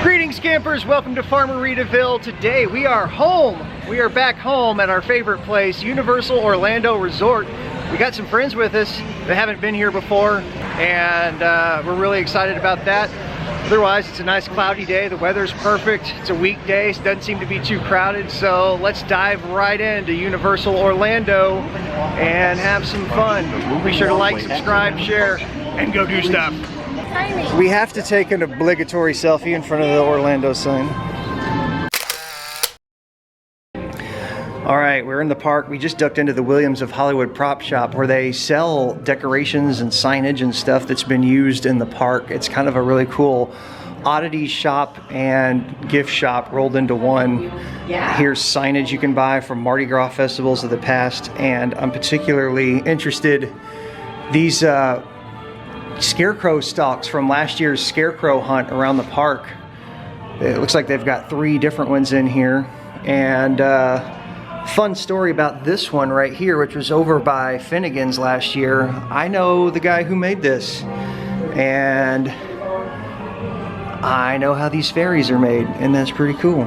Greetings campers, welcome to Farmeritaville. Today we are home. We are back home at our favorite place, Universal Orlando Resort. We got some friends with us that haven't been here before, and we're really excited about that. Otherwise, it's a nice cloudy day. The weather's perfect. It's a weekday. It doesn't seem to be too crowded. So let's dive right into Universal Orlando and have some fun. Be sure to like, subscribe, share, and go do stuff. We have to take an obligatory selfie in front of the Orlando sign. All right, we're in the park. We just ducked into the Williams of Hollywood prop shop where they sell decorations and signage and stuff that's been used in the park. It's kind of a really cool oddity shop and gift shop rolled into one. Yeah. Here's signage you can buy from Mardi Gras festivals of the past, and I'm particularly interested. These scarecrow stalks from last year's scarecrow hunt around the park. It looks like they've got 3 different ones in here, and fun story about this one right here, which was over by Finnegan's last year. I know the guy who made this, and I know how these fairies are made, and that's pretty cool.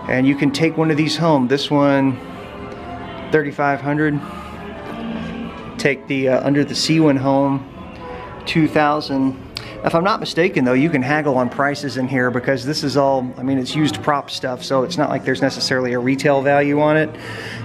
And you can take one of these home. This one, $3,500. Take the Under the Sea one home, $2,000. If I'm not mistaken though, you can haggle on prices in here because this is all, I mean, it's used prop stuff, so it's not like there's necessarily a retail value on it,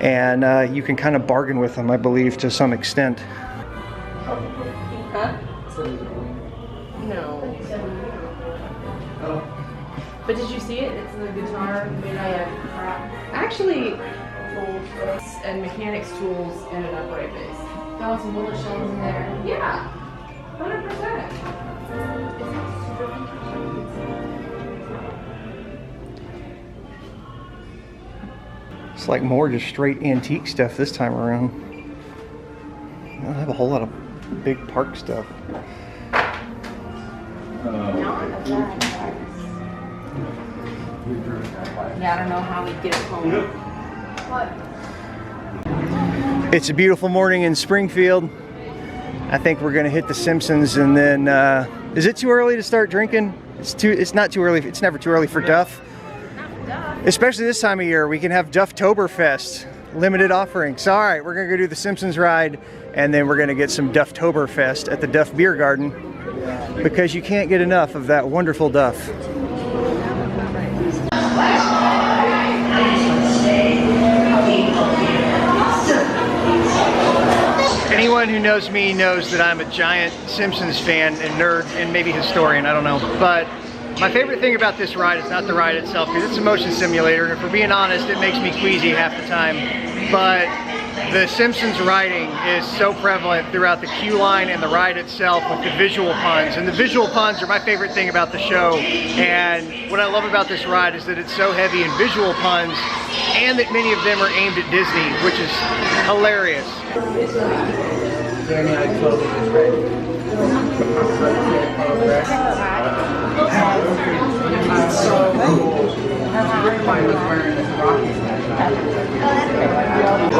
and you can kind of bargain with them, I believe, to some extent. Huh? No. But did you see it? It's the guitar made out of prop. Actually, and mechanics tools in an upright base. Found some bullet shells in there. Yeah. 100%. It's like more just straight antique stuff this time around. I don't have a whole lot of big park stuff. Yeah, I don't know how we get it home. What? It's a beautiful morning in Springfield. I think we're gonna hit the Simpsons, and then is it too early to start drinking? It's not too early. It's never too early for Duff. Especially this time of year, we can have Dufftoberfest, limited offering. So all right, we're gonna go do the Simpsons Ride, and then we're gonna get some Dufftoberfest at the Duff Beer Garden, because you can't get enough of that wonderful Duff. Anyone who knows me knows that I'm a giant Simpsons fan and nerd and maybe historian, I don't know. But my favorite thing about this ride is not the ride itself, because it's a motion simulator, and if we're being honest, it makes me queasy half the time. But the Simpsons riding is so prevalent throughout the queue line and the ride itself with the visual puns. And the visual puns are my favorite thing about the show. And what I love about this ride is that it's so heavy in visual puns, and that many of them are aimed at Disney, which is hilarious. All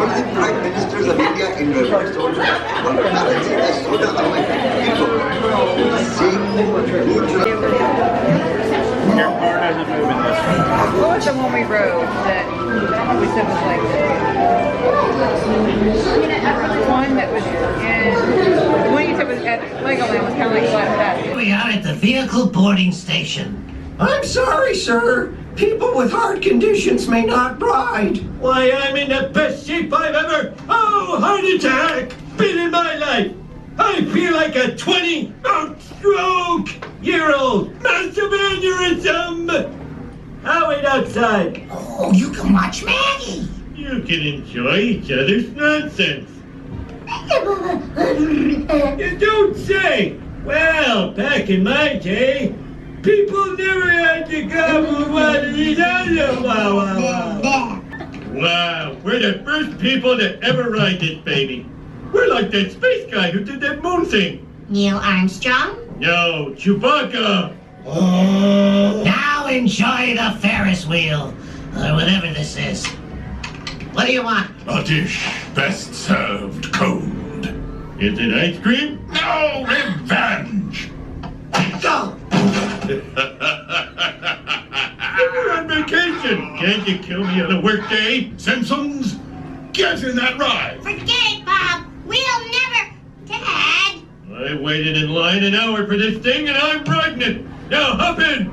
the prime ministers of India in reverse order. What was the one we rode that we said was like one that was in, the one you said was at Legoland was kind of like that. We are at the vehicle boarding station. I'm sorry, sir. People with heart conditions may not ride. Why, I'm in the best shape I've ever... Oh, heart attack! Been in my life! I feel like a 20-stroke-year-old! Massive aneurysm! I'll wait outside. Oh, you can watch Maggie. You can enjoy each other's nonsense. You don't say! Well, back in my day, people never had to gobble water either. Wow, we're the first people to ever ride this baby. We're like that space guy who did that moon thing. Neil Armstrong? No, Chewbacca. Now enjoy the Ferris wheel, or whatever this is. What do you want? A dish best served cold. Is it ice cream? No, revenge! Go! Can't you kill me on a workday, Simpsons? Get in that ride! Forget it, Bob. We'll never... Dad! I waited in line an hour for this thing and I'm riding it! Now hop in!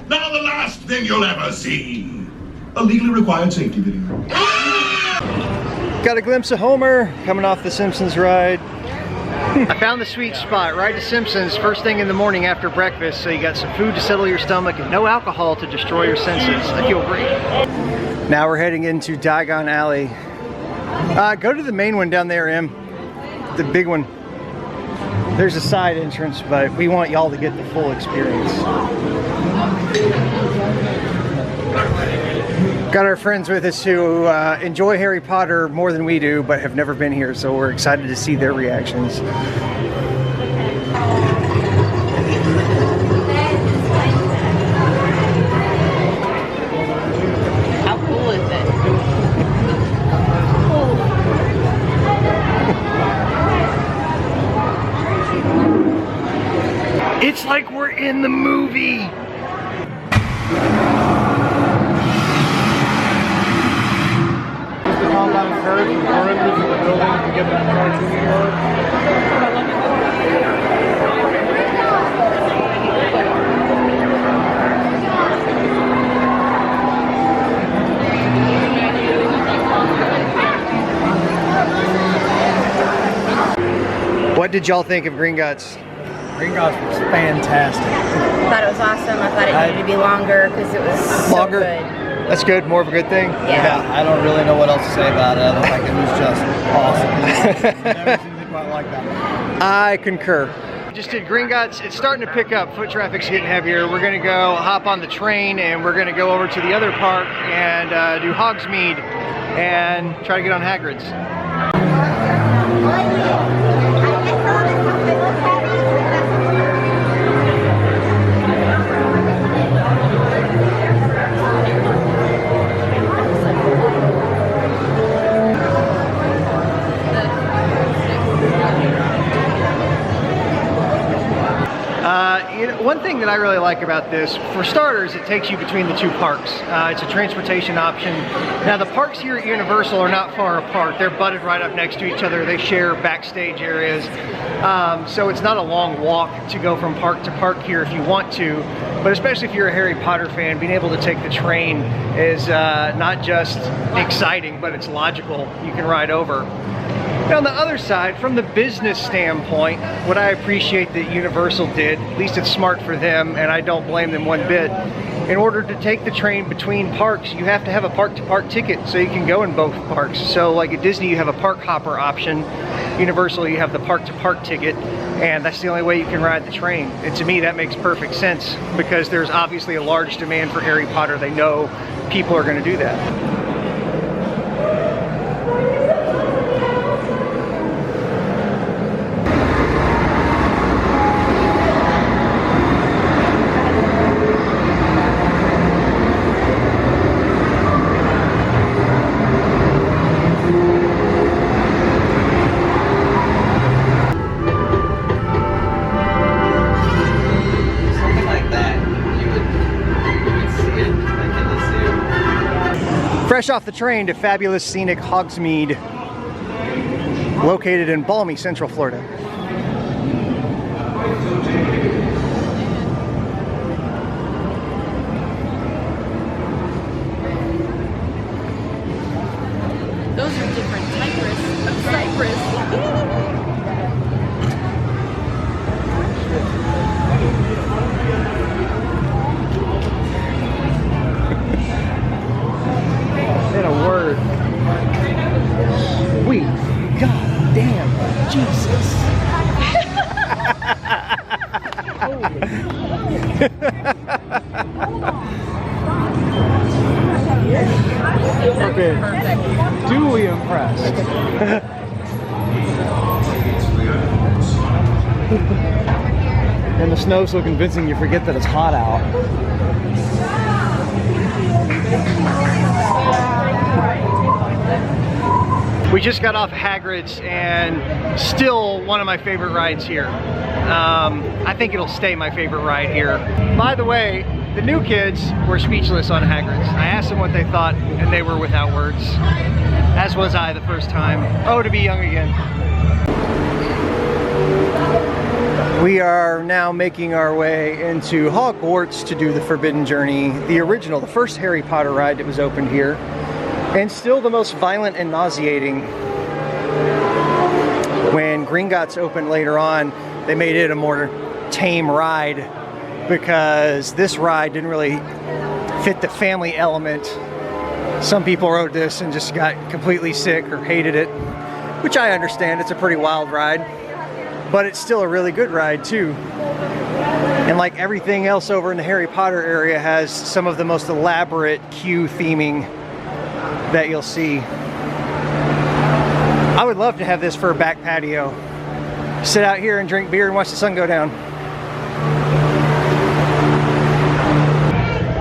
Now the last thing you'll ever see! A legally required safety video. Got a glimpse of Homer coming off the Simpsons ride. I found the sweet spot, ride to Simpsons first thing in the morning after breakfast, so you got some food to settle your stomach and no alcohol to destroy your senses. I feel great. Now we're heading into Diagon Alley. Go to the main one down there, Em. The big one. There's a side entrance, but we want y'all to get the full experience. Got our friends with us who enjoy Harry Potter more than we do, but have never been here, so we're excited to see their reactions. How cool is it? It's like we're in the movie. Compound first, the perimeters of the building to get the cartoon work. What did y'all think of Gringotts? Gringotts was fantastic. I thought it was awesome. I thought it needed to be longer because it was Longer? so good. That's good, more of a good thing? Yeah. I don't really know what else to say about it. I think it was just awesome. Never seen anything quite like that. I concur. Just did Gringotts. It's starting to pick up. Foot traffic's getting heavier. We're gonna go hop on the train and we're gonna go over to the other park and do Hogsmeade and try to get on Hagrid's. One thing that I really like about this, for starters, it takes you between the two parks. It's a transportation option. Now the parks here at Universal are not far apart. They're butted right up next to each other. They share backstage areas. So it's not a long walk to go from park to park here if you want to. But especially if you're a Harry Potter fan, being able to take the train is not just exciting, but it's logical. You can ride over. Now on the other side, from the business standpoint, what I appreciate that Universal did, at least it's smart for them, and I don't blame them one bit, in order to take the train between parks, you have to have a park-to-park ticket so you can go in both parks. So like at Disney, you have a park hopper option. Universal, you have the park-to-park ticket, and that's the only way you can ride the train. And to me, that makes perfect sense because there's obviously a large demand for Harry Potter. They know people are going to do that. Fresh off the train to fabulous scenic Hogsmeade, located in balmy Central Florida. Those are different cypress of cypress. In a word. Sweet goddamn Jesus. Okay. Duly impressed. And the snow's so convincing you forget that it's hot out. We just got off Hagrid's and still one of my favorite rides here. I think it'll stay my favorite ride here. By the way, the new kids were speechless on Hagrid's. I asked them what they thought, and they were without words. As was I the first time. Oh, to be young again. We are now making our way into Hogwarts to do the Forbidden Journey, the original, the first Harry Potter ride that was opened here, and still the most violent and nauseating. When Gringotts opened later on, they made it a more tame ride because this ride didn't really fit the family element. Some people rode this and just got completely sick or hated it, which I understand. It's a pretty wild ride. But it's still a really good ride too. And like everything else over in the Harry Potter area has some of the most elaborate queue theming that you'll see. I would love to have this for a back patio. Sit out here and drink beer and watch the sun go down.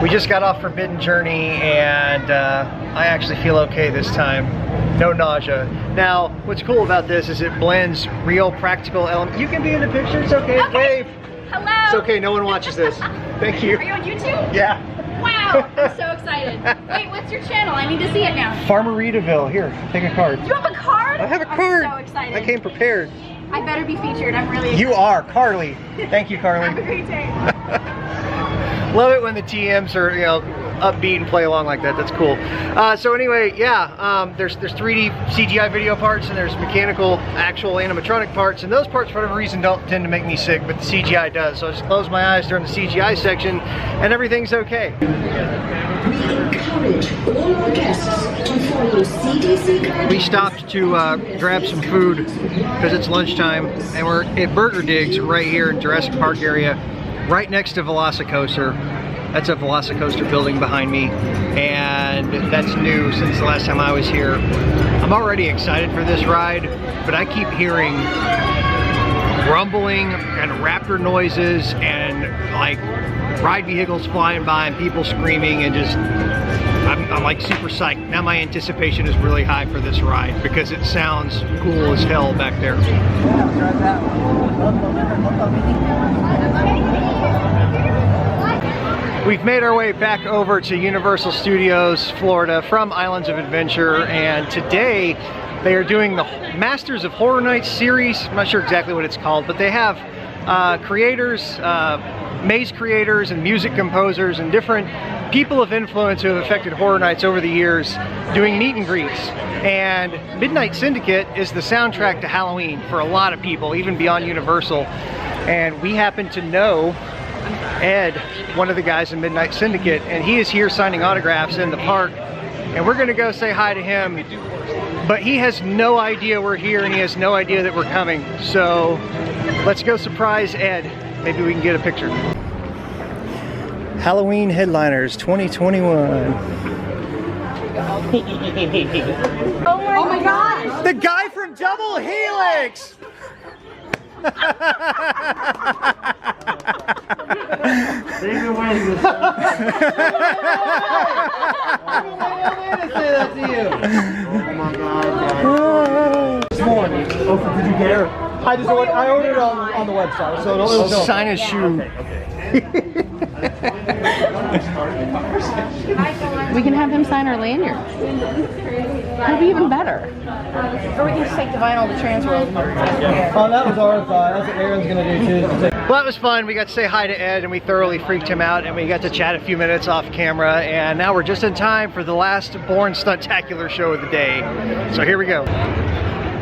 We just got off Forbidden Journey and I actually feel okay this time. No nausea. Now, what's cool about this is it blends real practical elements. You can be in the picture, it's okay. Wave. Hello. It's okay, no one watches this. Thank you. Are you on YouTube? Yeah. Wow, I'm so excited. Wait, what's your channel? I need to see it now. Farmeritaville. Here, take a card. You have a card? I have a card. I'm so excited. I came prepared. I better be featured. I'm really excited. You are, Carly. Thank you, Carly. Have a great day. Love it when the TMs are, you know, upbeat and play along like that. That's cool. So anyway, yeah, there's 3D CGI video parts and there's mechanical, actual animatronic parts, and those parts for whatever reason don't tend to make me sick, but the CGI does. So I just close my eyes during the CGI section and everything's okay. We encourage all our guests to follow CDC guidelines. We stopped to grab some food because it's lunchtime, and we're at Burger Digs right here in Jurassic Park area, right next to Velocicoaster. That's a Velocicoaster building behind me, and that's new since the last time I was here. I'm already excited for this ride, but I keep hearing rumbling and raptor noises and like ride vehicles flying by and people screaming, and just I'm like super psyched. Now my anticipation is really high for this ride because it sounds cool as hell back there. We've made our way back over to Universal Studios, Florida from Islands of Adventure, and today they are doing the Masters of Horror Nights series. I'm not sure exactly what it's called, but they have creators, maze creators and music composers and different people of influence who have affected Horror Nights over the years doing meet and greets. And Midnight Syndicate is the soundtrack to Halloween for a lot of people, even beyond Universal. And we happen to know Ed, one of the guys in Midnight Syndicate, and he is here signing autographs in the park, and we're gonna go say hi to him, but he has no idea we're here and he has no idea that we're coming. So let's go surprise Ed. Maybe we can get a picture. Halloween Headliners 2021. Oh my gosh! The guy from Double Helix! They've been waiting this time. I've been waiting to say that to you. Oh my God. This morning. Oh, did you get it? I ordered it on the website. So it was Sign his shoe. We can have him sign our lanyard. That'd be even better. Or we can just take the vinyl to Transworld. Oh, that was our thought. That's what Aaron's going to do too. Well, that was fun. We got to say hi to Ed and we thoroughly freaked him out, and we got to chat a few minutes off camera, and now we're just in time for the last Born Stuntacular show of the day. So here we go.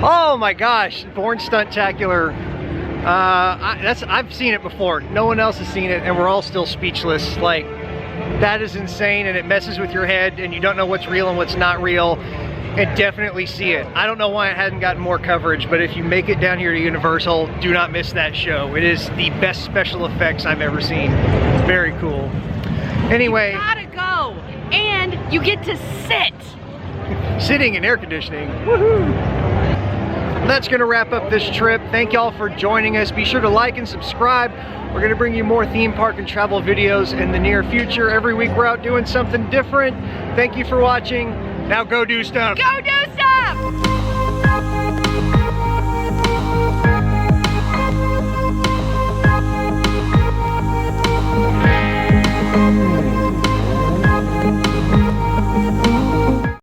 Oh my gosh, Born Stuntacular. I've seen it before. No one else has seen it, and we're all still speechless. Like, that is insane, and it messes with your head, and you don't know what's real and what's not real. And definitely see it. I don't know why it hadn't gotten more coverage, but if you make it down here to Universal, do not miss that show. It is the best special effects I've ever seen. It's very cool. Anyway, You gotta go, and you get to sit. sitting in air conditioning. Woohoo! That's gonna wrap up this trip. Thank y'all for joining us. Be sure to like and subscribe. We're gonna bring you more theme park and travel videos in the near future. Every week we're out doing something different. Thank you for watching. Now go do stuff. Go do stuff! Ooh.